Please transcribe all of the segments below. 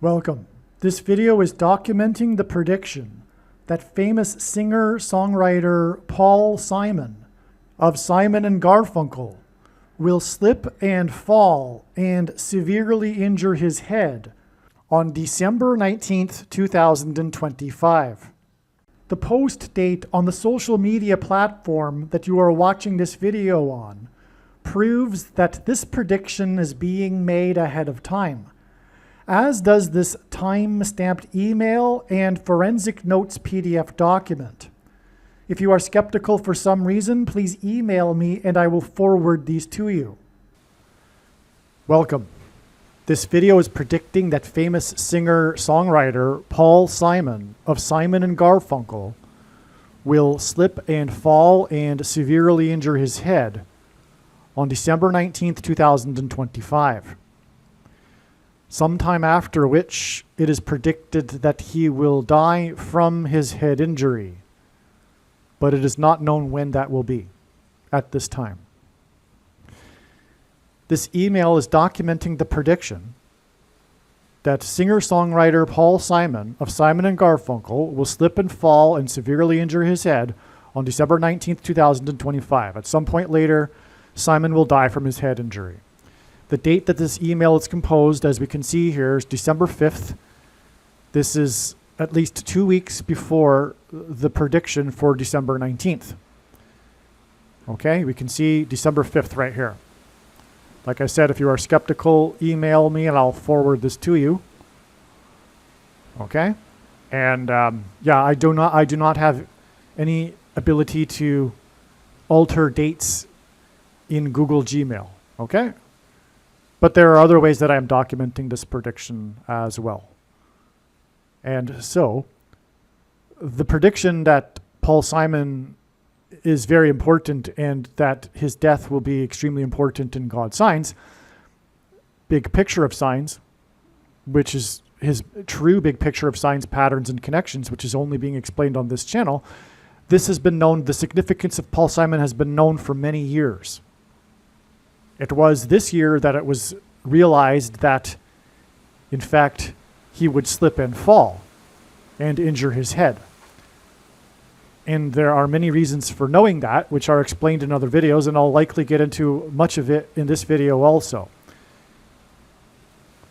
Welcome. This video is documenting the prediction that famous singer-songwriter Paul Simon of Simon and Garfunkel will slip and fall and severely injure his head on December 19th, 2025. The post date on the social media platform that you are watching this video on proves that this prediction is being made ahead of time, as does this time-stamped email and forensic notes PDF document. If you are skeptical for some reason, please email me and I will forward these to you. Welcome. This video is predicting that famous singer-songwriter Paul Simon of Simon and Garfunkel will slip and fall and severely injure his head on December 19th, 2025. Sometime after which it is predicted that he will die from his head injury, but it is not known when that will be at this time. This email is documenting the prediction that singer-songwriter Paul Simon of Simon and Garfunkel will slip and fall and severely injure his head on December 19th, 2025. At some point later, Simon will die from his head injury. The date that this email is composed, as we can see here, is December 5th. This is at least 2 weeks before the prediction for December 19th. Okay, we can see December 5th right here. Like I said, if you are skeptical, email me and I'll forward this to you. Okay, and yeah, I do not have any ability to alter dates in Google Gmail. Okay, but there are other ways that I am documenting this prediction as well. And so, the prediction that Paul Simon is very important and that his death will be extremely important in God's signs, big picture of signs, which is his true big picture of signs, patterns, and connections, which is only being explained on this channel. This has been known, the significance of Paul Simon has been known for many years. It was this year that it was realized that, in fact, he would slip and fall and injure his head. And there are many reasons for knowing that, which are explained in other videos, and I'll likely get into much of it in this video also.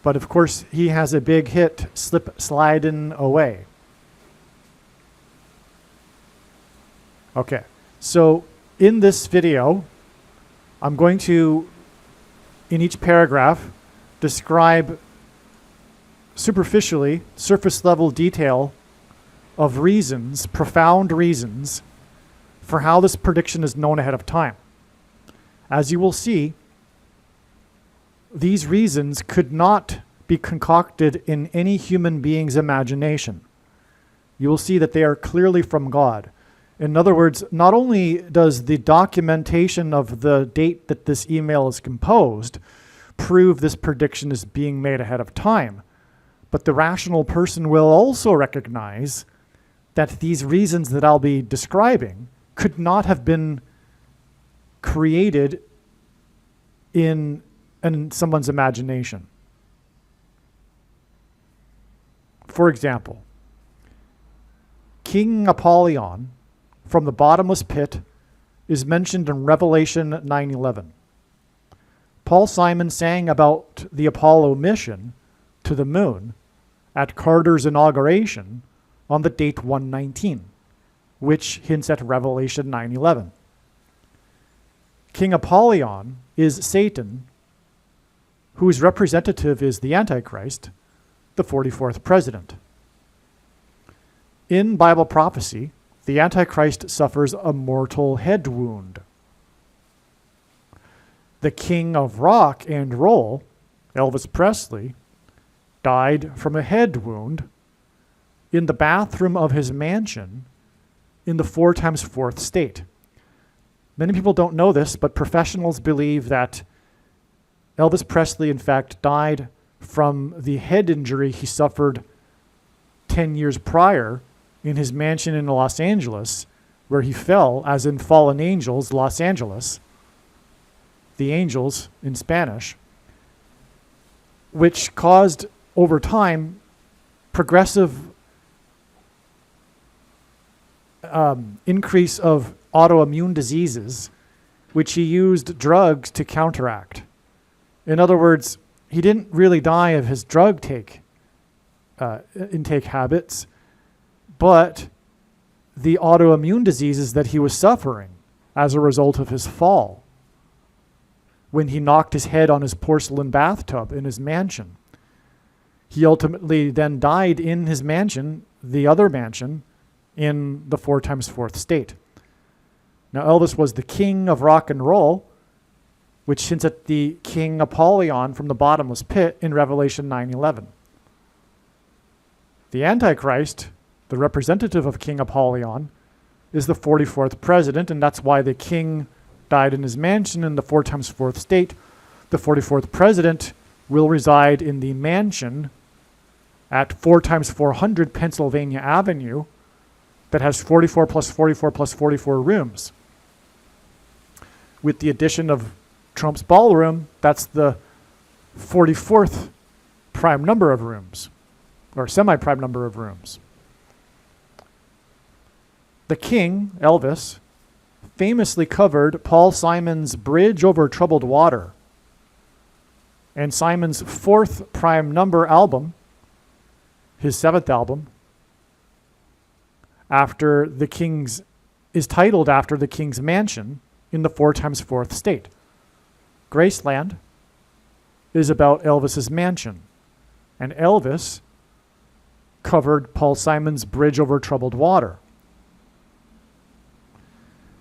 But of course, he has a big hit, slip sliding away. Okay, so in this video, I'm going to, in each paragraph, describe superficially, surface level detail of reasons, profound reasons, for how this prediction is known ahead of time. As you will see, these reasons could not be concocted in any human being's imagination. You will see that they are clearly from God. In other words, not only does the documentation of the date that this email is composed prove this prediction is being made ahead of time, but the rational person will also recognize that these reasons that I'll be describing could not have been created in someone's imagination. For example, King Apollyon from the bottomless pit is mentioned in Revelation 9:11. Paul Simon sang about the Apollo mission to the moon at Carter's inauguration on the date 119, which hints at Revelation 9:11. King Apollyon is Satan, whose representative is the Antichrist, the 44th president. In Bible prophecy, the Antichrist suffers a mortal head wound. The king of rock and roll, Elvis Presley, died from a head wound in the bathroom of his mansion in the 4x4th state. Many people don't know this, but professionals believe that Elvis Presley, in fact, died from the head injury he suffered 10 years prior in his mansion in Los Angeles, where he fell, as in Fallen Angels, Los Angeles, the angels in Spanish, which caused over time, progressive increase of autoimmune diseases, which he used drugs to counteract. In other words, he didn't really die of his drug intake habits, but the autoimmune diseases that he was suffering as a result of his fall when he knocked his head on his porcelain bathtub in his mansion. He ultimately then died in his mansion, the other mansion, in the 4x4th state. Now, Elvis was the king of rock and roll, which hints at the King Apollyon from the bottomless pit in Revelation 9:11. The Antichrist, the representative of King Apollyon, is the 44th president, and that's why the king died in his mansion in the 4x4th state. The 44th president will reside in the mansion at 4x400 Pennsylvania Avenue that has 44 plus 44 plus 44 rooms. With the addition of Trump's ballroom, that's the 44th prime number of rooms, or semi-prime number of rooms. The king, Elvis, famously covered Paul Simon's Bridge Over Troubled Water, and Simon's fourth prime number album, his seventh album, is titled after the king's mansion in the 4x4th state. Graceland is about Elvis's mansion, and Elvis covered Paul Simon's Bridge Over Troubled Water.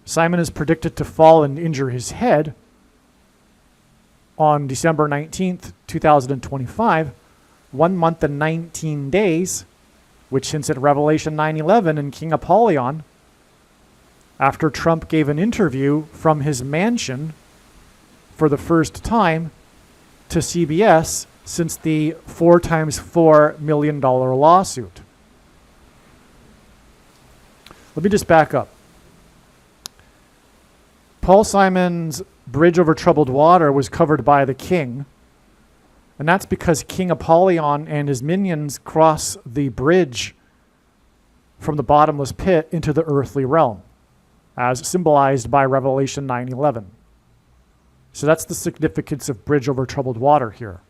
Simon is predicted to fall and injure his head on December 19th, 2025, 1 month and 19 days, which hints at Revelation 9:11 and King Apollyon, after Trump gave an interview from his mansion for the first time to CBS since the $4x4 million lawsuit. Let me just back up. Paul Simon's Bridge Over Troubled Water was covered by the king, and that's because King Apollyon and his minions cross the bridge from the bottomless pit into the earthly realm, as symbolized by Revelation 9:11. So that's the significance of Bridge Over Troubled Water here.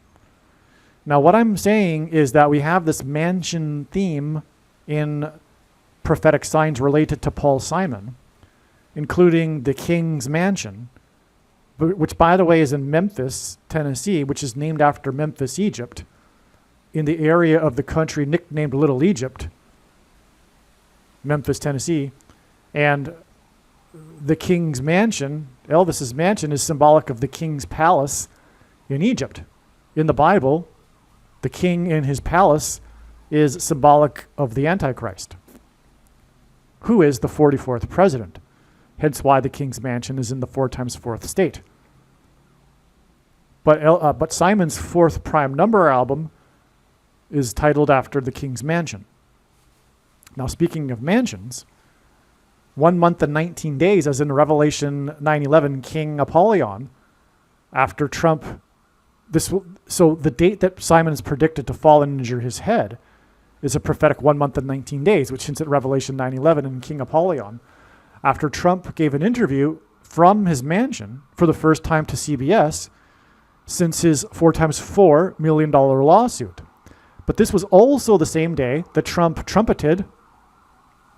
Now, what I'm saying is that we have this mansion theme in prophetic signs related to Paul Simon, including the king's mansion, which, by the way, is in Memphis, Tennessee, which is named after Memphis, Egypt, in the area of the country nicknamed Little Egypt, Memphis, Tennessee. And the king's mansion, Elvis's mansion, is symbolic of the king's palace in Egypt. In the Bible, the king in his palace is symbolic of the Antichrist, who is the 44th president. Hence why the king's mansion is in the 4x4th state. But Simon's fourth prime number album is titled after the king's mansion. Now, speaking of mansions, 1 month and 19 days, as in Revelation 9:11, King Apollyon, after Trump, so the date that Simon is predicted to fall and injure his head is a prophetic 1 month and 19 days, which hints at Revelation 9:11 and King Apollyon. After Trump gave an interview from his mansion for the first time to CBS since his $4x4 million lawsuit. But this was also the same day that Trump trumpeted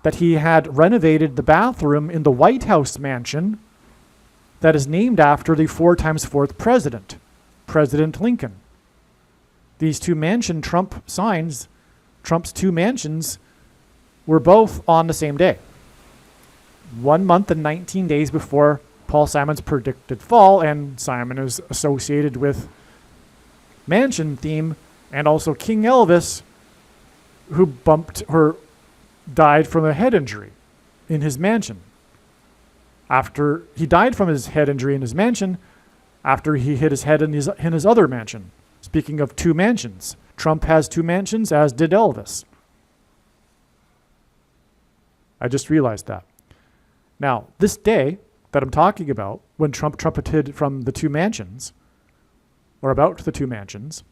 that he had renovated the bathroom in the White House mansion that is named after the 4x4th president, President Lincoln. These two mansion Trump signs, Trump's two mansions, were both on the same day. 1 month and 19 days before Paul Simon's predicted fall, and Simon is associated with mansion theme, and also King Elvis, who died from a head injury in his mansion. After he died from his head injury in his mansion, after he hit his head in his other mansion. Speaking of two mansions, Trump has two mansions, as did Elvis. I just realized that. Now, this day that I'm talking about, when Trump trumpeted from the two mansions, or about the two mansions,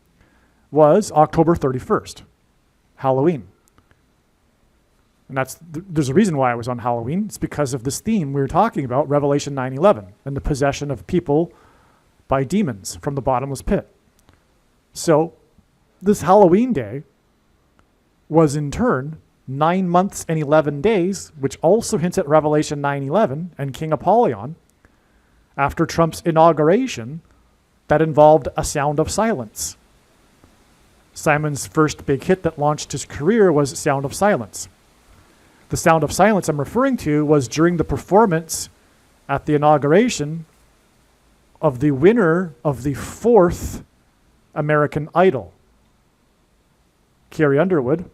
was October 31st, Halloween. And there's a reason why it was on Halloween. It's because of this theme we were talking about, Revelation 9:11, and the possession of people by demons from the bottomless pit. So this Halloween day was in turn 9 months and 11 days, which also hints at Revelation 9:11 and King Apollyon, after Trump's inauguration, that involved A Sound of Silence. Simon's first big hit that launched his career was Sound of Silence. The Sound of Silence I'm referring to was during the performance at the inauguration of the winner of the 4th American Idol, Carrie Underwood.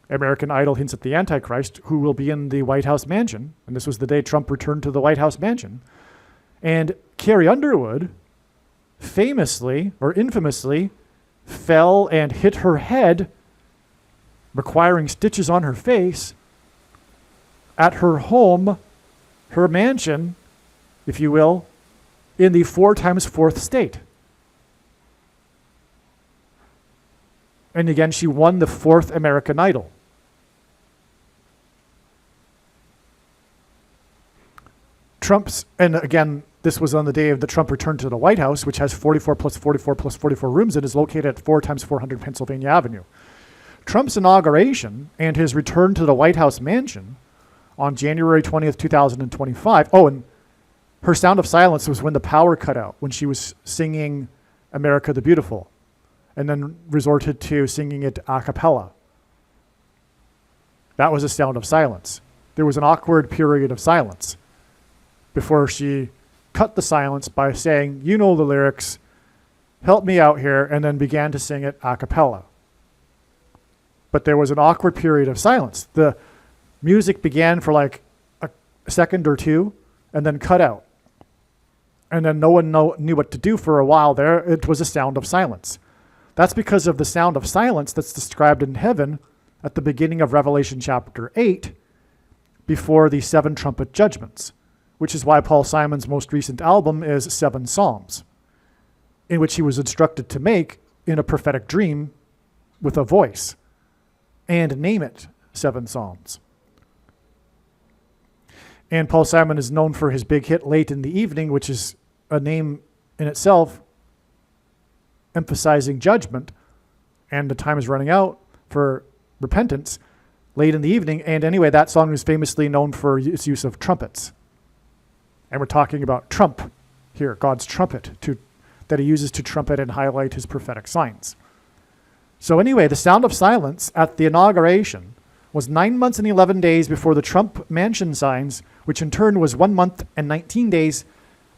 American Idol hints at the Antichrist, who will be in the White House mansion. And this was the day Trump returned to the White House mansion. And Carrie Underwood famously or infamously fell and hit her head, requiring stitches on her face, at her home, her mansion, if you will, in the 4 times 4th state. And again, she won the 4th American Idol. And again, this was on the day of the Trump return to the White House, which has 44 plus 44 plus 44 rooms and is located at 4 times 400 Pennsylvania Avenue. Trump's inauguration and his return to the White House mansion on January 20th, 2025. Oh, and her Sound of Silence was when the power cut out, when she was singing America the Beautiful, and then resorted to singing it a cappella. That was a Sound of Silence. There was an awkward period of silence before she cut the silence by saying, "You know the lyrics, help me out here," and then began to sing it a cappella. But there was an awkward period of silence. The music began for like a second or two and then cut out. And then no one knew what to do for a while there. It was a sound of silence. That's because of the sound of silence that's described in heaven at the beginning of Revelation chapter 8 before the 7 trumpet judgments, which is why Paul Simon's most recent album is 7 Psalms, in which he was instructed to make in a prophetic dream with a voice and name it 7 Psalms. And Paul Simon is known for his big hit Late in the Evening, which is a name in itself emphasizing judgment, and the time is running out for repentance, late in the evening. And anyway, that song is famously known for its use of trumpets. And we're talking about trump here, God's trumpet, that he uses to trumpet and highlight his prophetic signs. So anyway, the Sound of Silence at the inauguration was 9 months and 11 days before the Trump mansion signs, which in turn was 1 month and 19 days.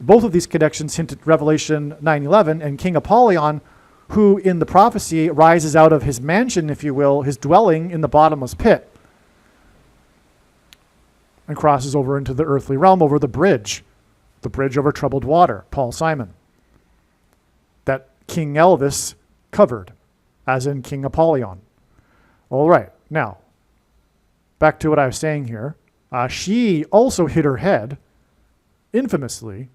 Both of these connections hint at Revelation 9:11 and King Apollyon, who in the prophecy rises out of his mansion, if you will, his dwelling in the bottomless pit, and crosses over into the earthly realm over the bridge over troubled water, Paul Simon, that King Elvis covered, as in King Apollyon. All right, now, back to what I was saying here. She also hit her head, infamously,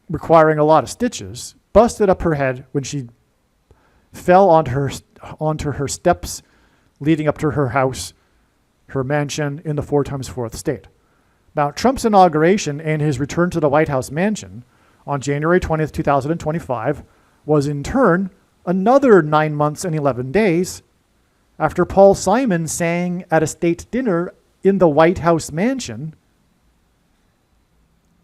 requiring a lot of stitches, busted up her head when she fell onto her steps leading up to her house, her mansion in the 4 times 4th state. Now, Trump's inauguration and his return to the White House mansion on January 20th, 2025 was in turn another 9 months and 11 days after Paul Simon sang at a state dinner in the White House mansion.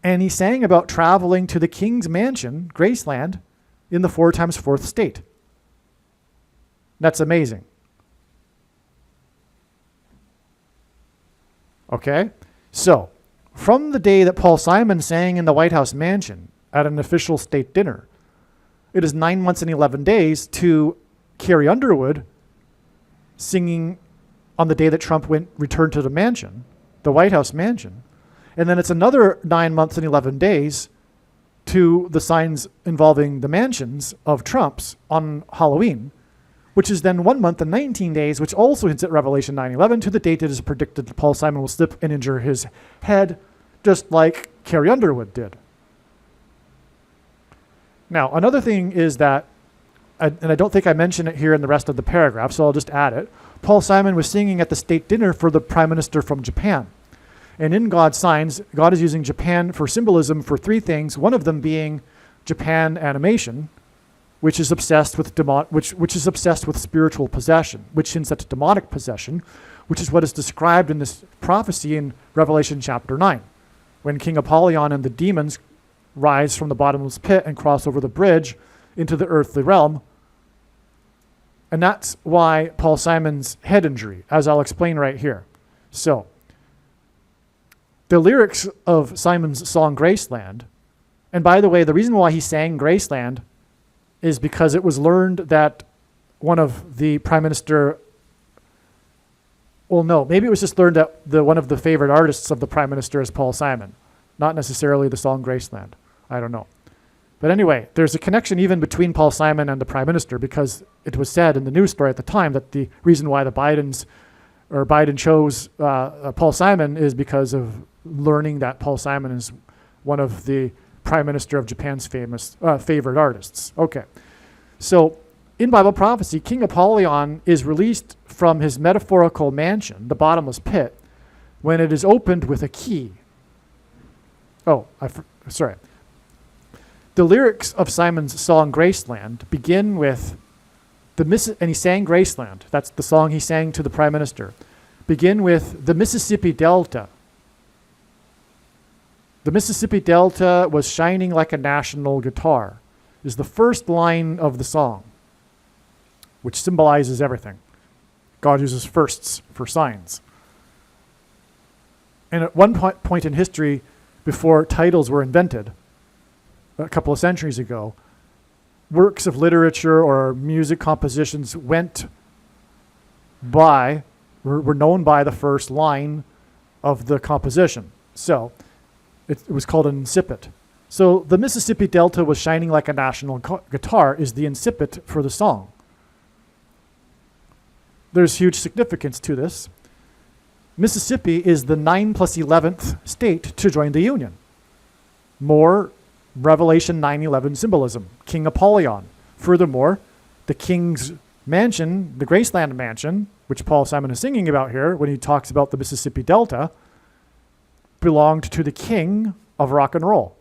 And he sang about traveling to the King's Mansion, Graceland, in the 4 times 4th state. That's amazing. Okay? So, from the day that Paul Simon sang in the White House mansion at an official state dinner, it is 9 months and 11 days to Carrie Underwood singing on the day that Trump returned to the mansion, the White House mansion. And then it's another 9 months and 11 days to the signs involving the mansions of Trump's on Halloween, which is then 1 month and 19 days, which also hints at Revelation 9:11, to the date it is predicted that Paul Simon will slip and injure his head, just like Carrie Underwood did. Now, another thing is that and I don't think I mention it here in the rest of the paragraph, so I'll just add it. Paul Simon was singing at the state dinner for the prime minister from Japan. And in God's signs, God is using Japan for symbolism for three things, one of them being Japan animation, which is obsessed with which is obsessed with spiritual possession, which hints at demonic possession, which is what is described in this prophecy in Revelation chapter 9, when King Apollyon and the demons rise from the bottomless pit and cross over the bridge into the earthly realm. And that's why Paul Simon's head injury, as I'll explain right here. So, the lyrics of Simon's song Graceland, and by the way, the reason why he sang Graceland is because it was learned that one of the prime minister, well, no, maybe it was just learned that one of the favorite artists of the prime minister is Paul Simon, not necessarily the song Graceland. I don't know. But anyway, there's a connection even between Paul Simon and the prime minister, because it was said in the news story at the time that the reason why Biden chose Paul Simon is because of learning that Paul Simon is one of the prime minister of Japan's famous favorite artists. Okay, so in Bible prophecy, King Apollyon is released from his metaphorical mansion, the bottomless pit, when it is opened with a key. Sorry. The lyrics of Simon's song Graceland begin with and he sang Graceland. That's the song he sang to the prime minister. Begin with the Mississippi Delta. The Mississippi Delta was shining like a national guitar, is the first line of the song, which symbolizes everything. God uses firsts for signs. And at one point in history, before titles were invented, a couple of centuries ago, works of literature or music compositions were known by the first line of the composition. So it was called an incipit. So the Mississippi Delta was shining like a national guitar is the incipit for the song. There's huge significance to this. Mississippi is the 9 plus 11th state to join the Union. More Revelation 9:11 symbolism. King Apollyon. Furthermore, the king's mansion, the Graceland mansion, which Paul Simon is singing about here when he talks about the Mississippi Delta, belonged to the king of rock and roll.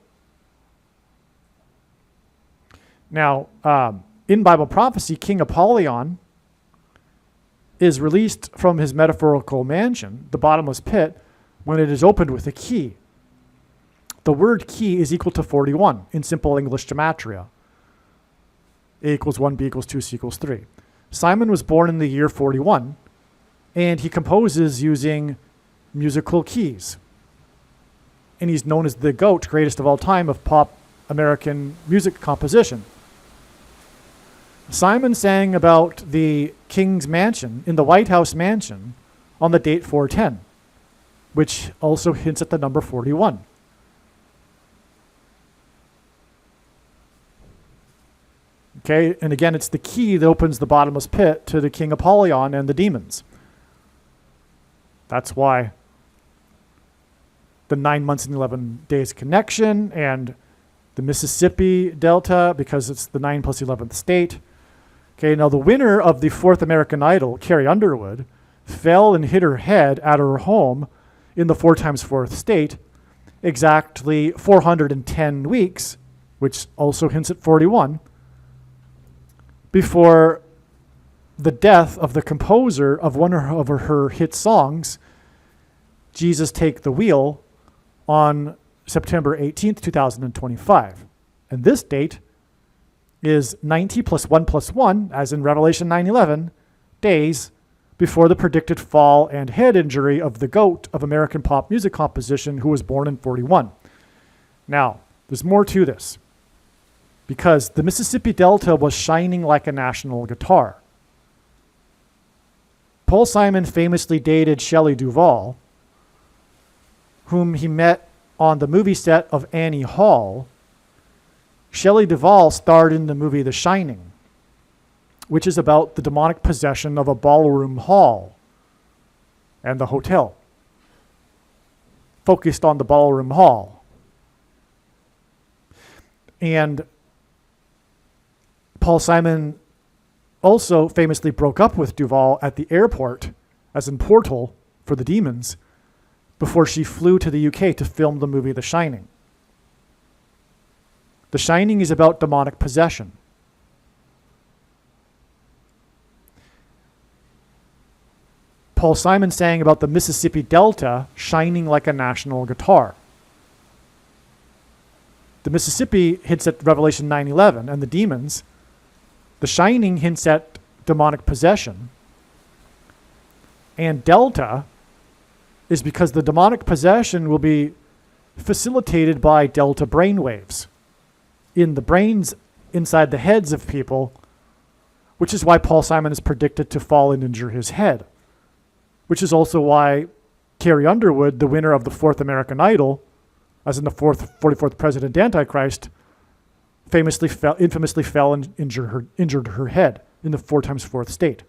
Now, in Bible prophecy, King Apollyon is released from his metaphorical mansion, the bottomless pit, when it is opened with a key. The word key is equal to 41 in simple English gematria. A equals 1, B equals 2, C equals 3. Simon was born in the year 41, and he composes using musical keys. And he's known as the GOAT, greatest of all time, of pop American music composition. Simon sang about the king's mansion in the White House mansion on the date 410, which also hints at the number 41. Okay, and again, it's the key that opens the bottomless pit to the King Apollyon and the demons. That's why the 9 months and 11 days connection, and the Mississippi Delta, because it's the 9 plus 11th state. Okay, now the winner of the 4th American Idol, Carrie Underwood, fell and hit her head at her home in the 4 times 4th state, exactly 410 weeks, which also hints at 41, before the death of the composer of one of her hit songs, Jesus Take the Wheel, on September 18th, 2025. And this date is 90 plus 1 plus 1, as in Revelation 9:11, days before the predicted fall and head injury of the GOAT of American pop music composition, who was born in 41. Now, there's more to this, because the Mississippi Delta was shining like a national guitar. Paul Simon famously dated Shelley Duvall, whom he met on the movie set of Annie Hall. Shelley Duvall starred in the movie The Shining, which is about the demonic possession of a ballroom hall and the hotel, focused on the ballroom hall. And Paul Simon also famously broke up with Duvall at the airport, as in portal for the demons, before she flew to the UK to film the movie The Shining. The Shining is about demonic possession. Paul Simon sang about the Mississippi Delta shining like a national guitar. The Mississippi hints at Revelation 9:11 and the demons. The Shining hints at demonic possession. And Delta is because the demonic possession will be facilitated by delta brainwaves in the brains inside the heads of people, which is why Paul Simon is predicted to fall and injure his head, which is also why Carrie Underwood, the winner of the 4th American Idol, as in the 44th President Antichrist, infamously fell and injured her head in the 4 times 4th state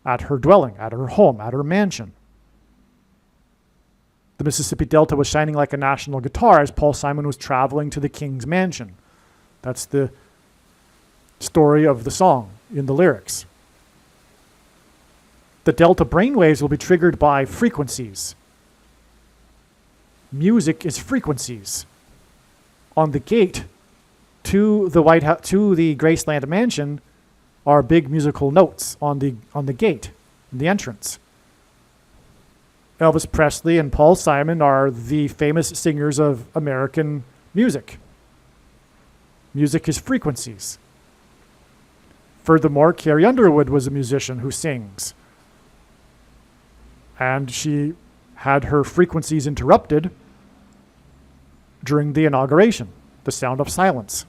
at her dwelling, at her home, at her mansion. The Mississippi Delta was shining like a national guitar as Paul Simon was traveling to the king's mansion. That's the story of the song in the lyrics. The delta brainwaves will be triggered by frequencies. Music is frequencies. On the gate to the White House, to the Graceland mansion, are big musical notes on the gate, the entrance. Elvis Presley and Paul Simon are the famous singers of American music. Music is frequencies. Furthermore, Carrie Underwood was a musician who sings. And she had her frequencies interrupted during the inauguration, The Sound of Silence.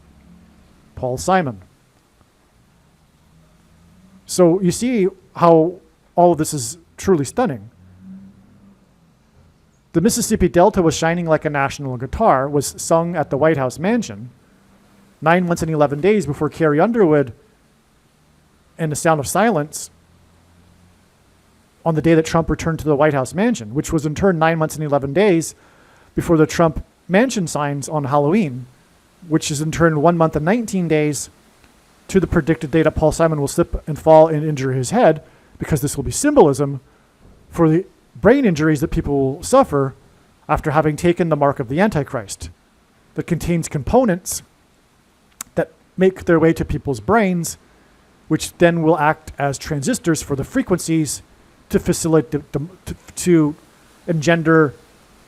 Paul Simon. So you see how all of this is truly stunning. The Mississippi Delta was shining like a national guitar was sung at the White House mansion 9 months and 11 days before Carrie Underwood and The Sound of Silence on the day that Trump returned to the White House mansion, which was in turn 9 months and 11 days before the Trump mansion signs on Halloween, which is in turn 1 month and 19 days to the predicted day that Paul Simon will slip and fall and injure his head, because this will be symbolism for the brain injuries that people will suffer after having taken the mark of the Antichrist that contains components that make their way to people's brains, which then will act as transistors for the frequencies to facilitate to engender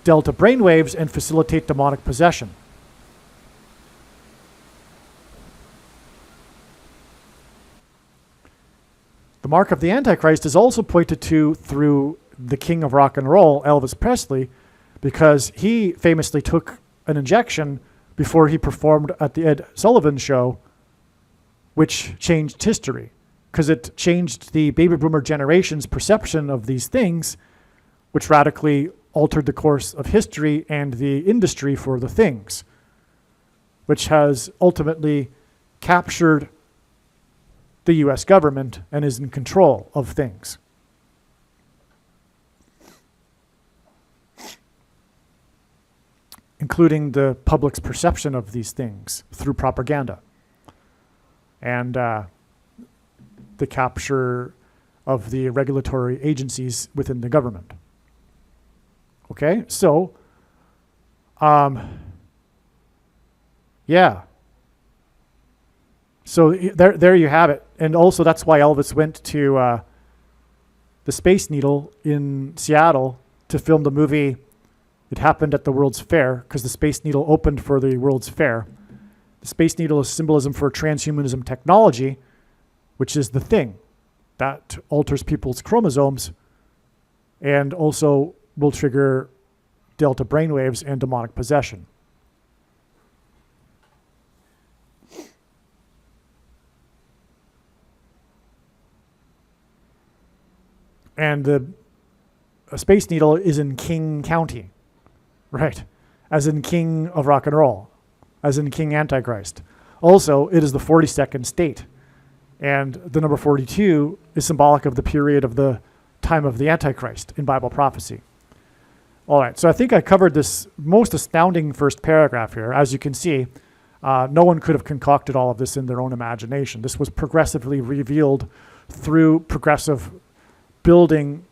delta brainwaves and facilitate demonic possession. The mark of the Antichrist is also pointed to through the king of rock and roll, Elvis Presley, because he famously took an injection before he performed at the Ed Sullivan Show, which changed history, because it changed the baby boomer generation's perception of these things, which radically altered the course of history and the industry for the things, which has ultimately captured the US government and is in control of things. Including the public's perception of these things through propaganda and the capture of the regulatory agencies within the government. Okay, so, yeah. So there you have it. And also that's why Elvis went to the Space Needle in Seattle to film the movie. It happened at the World's Fair because the Space Needle opened for the World's Fair. The Space Needle is symbolism for transhumanism technology, which is the thing that alters people's chromosomes and also will trigger delta brainwaves and demonic possession. And the Space Needle is in King County, right? As in King of Rock and Roll, as in King Antichrist. Also, it is the 42nd state. And the number 42 is symbolic of the period of the time of the Antichrist in Bible prophecy. All right, so I think I covered this most astounding first paragraph here. As you can see, No one could have concocted all of this in their own imagination. This was progressively revealed through progressive building,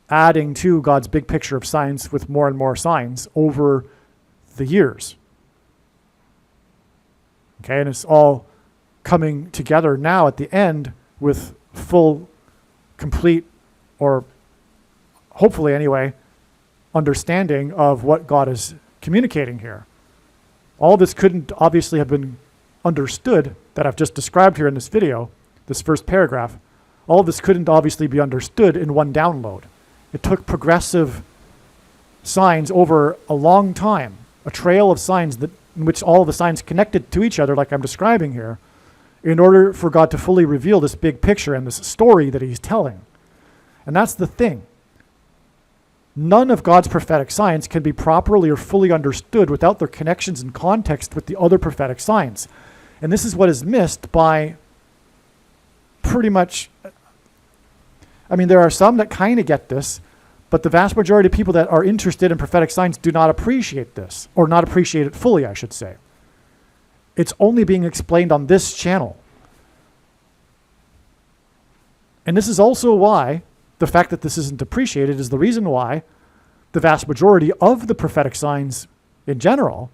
adding to God's big picture of science with more and more signs over the years. Okay, and it's all coming together now at the end with full, complete, or hopefully anyway, understanding of what God is communicating here. All of this couldn't obviously have been understood that I've just described here in this video, this first paragraph. All of this couldn't obviously be understood in one download. It took progressive signs over a long time, a trail of signs in which all of the signs connected to each other, like I'm describing here, in order for God to fully reveal this big picture and this story that he's telling. And that's the thing. None of God's prophetic signs can be properly or fully understood without their connections and context with the other prophetic signs. And this is what is missed by pretty much, I mean, there are some that kind of get this, but the vast majority of people that are interested in prophetic signs do not appreciate this, or not appreciate it fully, I should say. It's only being explained on this channel. And this is also why the fact that this isn't appreciated is the reason why the vast majority of the prophetic signs in general,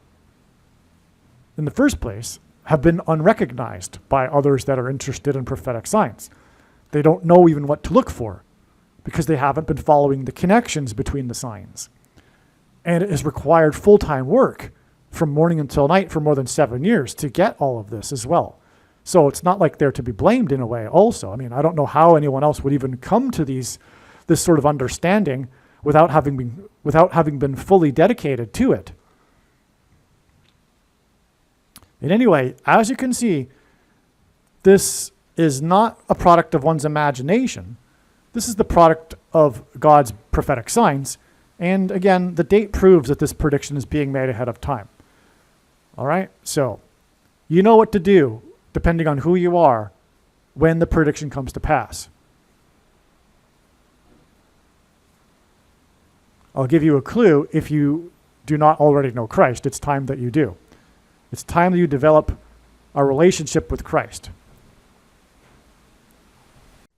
in the first place, have been unrecognized by others that are interested in prophetic signs. They don't know even what to look for because they haven't been following the connections between the signs. And it has required full-time work from morning until night for more than 7 years to get all of this as well. So it's not like they're to be blamed in a way also. I mean, I don't know how anyone else would even come to this sort of understanding without having been fully dedicated to it. And anyway, as you can see, this is not a product of one's imagination. This is the product of God's prophetic signs. And again, the date proves that this prediction is being made ahead of time. All right? So you know what to do depending on who you are when the prediction comes to pass. I'll give you a clue if you do not already know Christ. It's time that you do. It's time that you develop a relationship with Christ.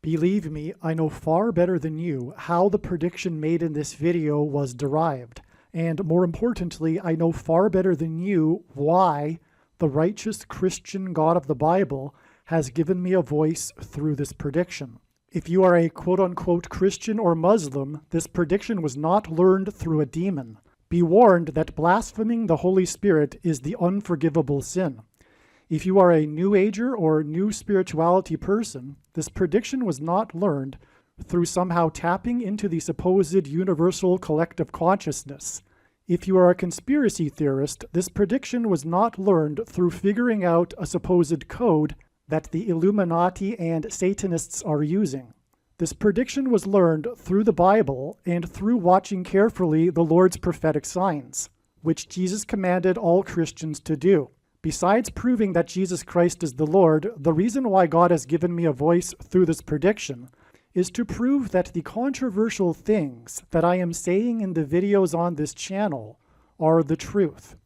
Believe me, I know far better than you how the prediction made in this video was derived. And more importantly, I know far better than you why the righteous Christian God of the Bible has given me a voice through this prediction. If you are a quote-unquote Christian or Muslim, this prediction was not learned through a demon. Be warned that blaspheming the Holy Spirit is the unforgivable sin. If you are a New Ager or New Spirituality person, this prediction was not learned through somehow tapping into the supposed universal collective consciousness. If you are a conspiracy theorist, this prediction was not learned through figuring out a supposed code that the Illuminati and Satanists are using. This prediction was learned through the Bible and through watching carefully the Lord's prophetic signs, which Jesus commanded all Christians to do. Besides proving that Jesus Christ is the Lord, the reason why God has given me a voice through this prediction is to prove that the controversial things that I am saying in the videos on this channel are the truth.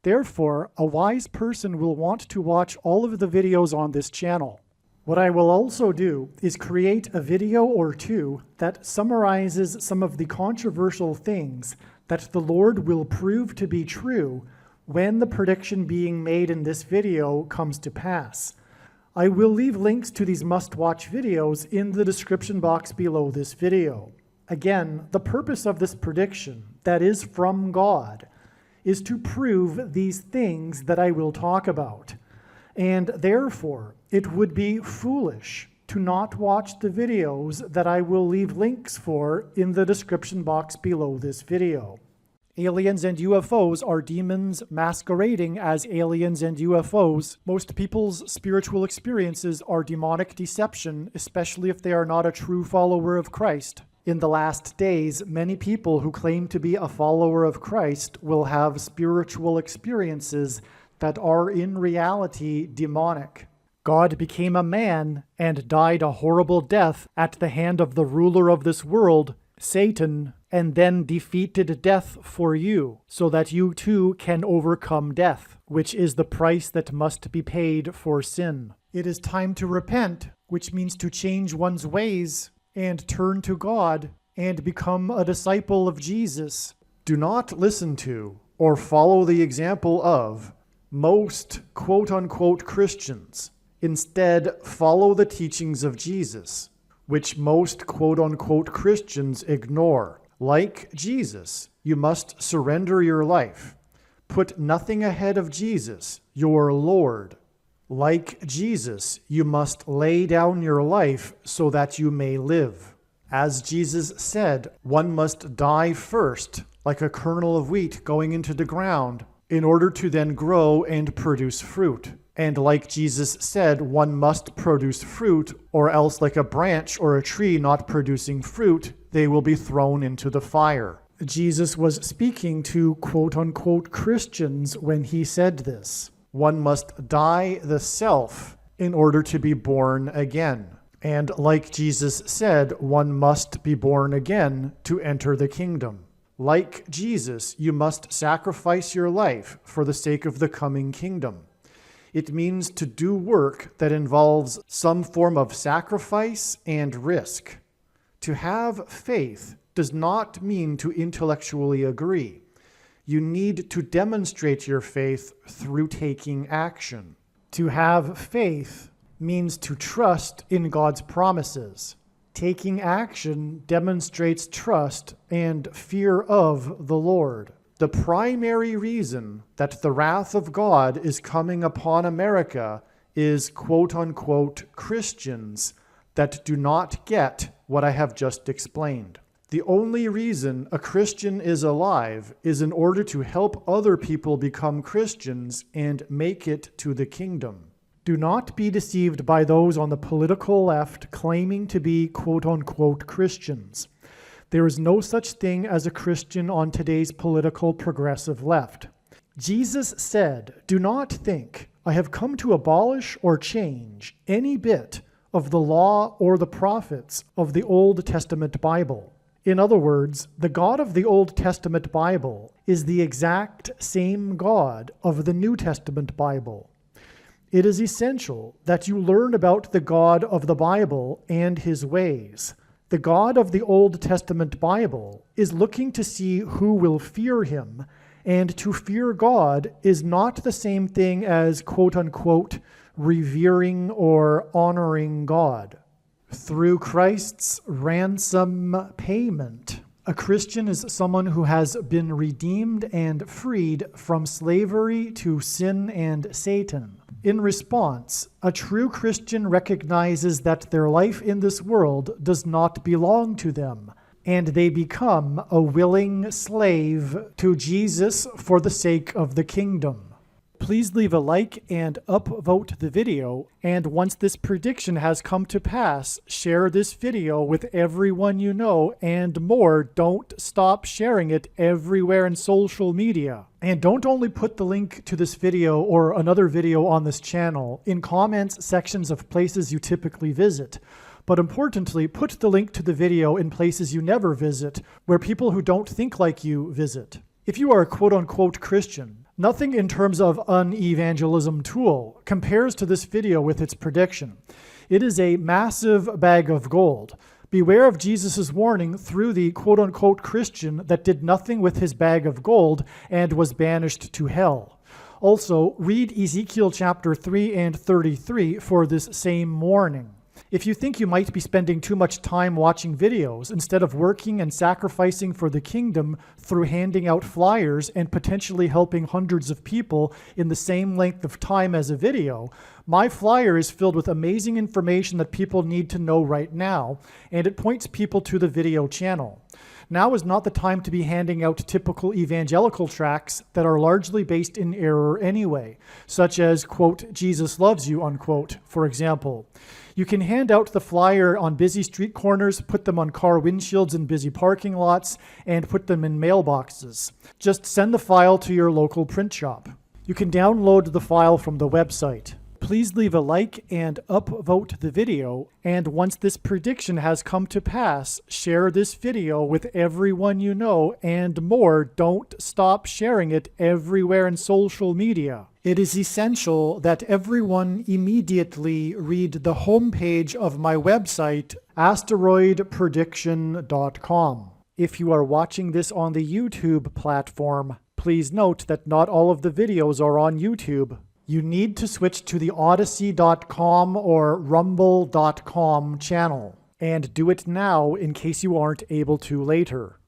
Therefore, a wise person will want to watch all of the videos on this channel. What I will also do is create a video or two that summarizes some of the controversial things that the Lord will prove to be true when the prediction being made in this video comes to pass. I will leave links to these must-watch videos in the description box below this video. Again, the purpose of this prediction, that is from God, is to prove these things that I will talk about. And therefore, it would be foolish to not watch the videos that I will leave links for in the description box below this video. Aliens and UFOs are demons masquerading as aliens and UFOs. Most people's spiritual experiences are demonic deception, especially if they are not a true follower of Christ. In the last days, many people who claim to be a follower of Christ will have spiritual experiences that are in reality demonic. God became a man and died a horrible death at the hand of the ruler of this world, Satan, and then defeated death for you, so that you too can overcome death, which is the price that must be paid for sin. It is time to repent, which means to change one's ways and turn to God and become a disciple of Jesus. Do not listen to or follow the example of most quote-unquote Christians. Instead, follow the teachings of Jesus, which most quote-unquote Christians ignore. Like Jesus, you must surrender your life. Put nothing ahead of Jesus, your Lord. Like Jesus, you must lay down your life so that you may live. As Jesus said, one must die first, like a kernel of wheat going into the ground, in order to then grow and produce fruit. And like Jesus said, one must produce fruit, or else like a branch or a tree not producing fruit, they will be thrown into the fire. Jesus was speaking to quote-unquote Christians when he said this. One must die the self in order to be born again. And like Jesus said, one must be born again to enter the kingdom. Like Jesus, you must sacrifice your life for the sake of the coming kingdom. It means to do work that involves some form of sacrifice and risk. To have faith does not mean to intellectually agree. You need to demonstrate your faith through taking action. To have faith means to trust in God's promises. Taking action demonstrates trust and fear of the Lord. The primary reason that the wrath of God is coming upon America is quote-unquote Christians that do not get what I have just explained. The only reason a Christian is alive is in order to help other people become Christians and make it to the kingdom. Do not be deceived by those on the political left claiming to be quote-unquote Christians. There is no such thing as a Christian on today's political progressive left. Jesus said, "Do not think I have come to abolish or change any bit of the law or the prophets of the Old Testament Bible." In other words, the God of the Old Testament Bible is the exact same God of the New Testament Bible. It is essential that you learn about the God of the Bible and his ways. The God of the Old Testament Bible is looking to see who will fear him, and to fear God is not the same thing as quote-unquote revering or honoring God. Through Christ's ransom payment, a Christian is someone who has been redeemed and freed from slavery to sin and Satan. In response, a true Christian recognizes that their life in this world does not belong to them, and they become a willing slave to Jesus for the sake of the kingdom. Please leave a like and upvote the video, and once this prediction has come to pass, share this video with everyone you know, and more, don't stop sharing it everywhere in social media. And don't only put the link to this video or another video on this channel in comments sections of places you typically visit, but importantly, put the link to the video in places you never visit, where people who don't think like you visit. If you are a quote-unquote Christian, nothing in terms of an evangelism tool compares to this video with its prediction. It is a massive bag of gold. Beware of Jesus' warning through the quote-unquote Christian that did nothing with his bag of gold and was banished to hell. Also, read Ezekiel chapter 3 and 33 for this same warning. If you think you might be spending too much time watching videos instead of working and sacrificing for the kingdom through handing out flyers and potentially helping hundreds of people in the same length of time as a video, my flyer is filled with amazing information that people need to know right now, and it points people to the video channel. Now is not the time to be handing out typical evangelical tracts that are largely based in error anyway, such as, quote, Jesus loves you, unquote, for example. You can hand out the flyer on busy street corners, put them on car windshields in busy parking lots, and put them in mailboxes. Just send the file to your local print shop. You can download the file from the website. Please leave a like and upvote the video, and once this prediction has come to pass, share this video with everyone you know, and more, don't stop sharing it everywhere in social media. It is essential that everyone immediately read the homepage of my website, asteroidprediction.com. If you are watching this on the YouTube platform, please note that not all of the videos are on YouTube. You need to switch to the Odyssey.com or Rumble.com channel, and do it now in case you aren't able to later.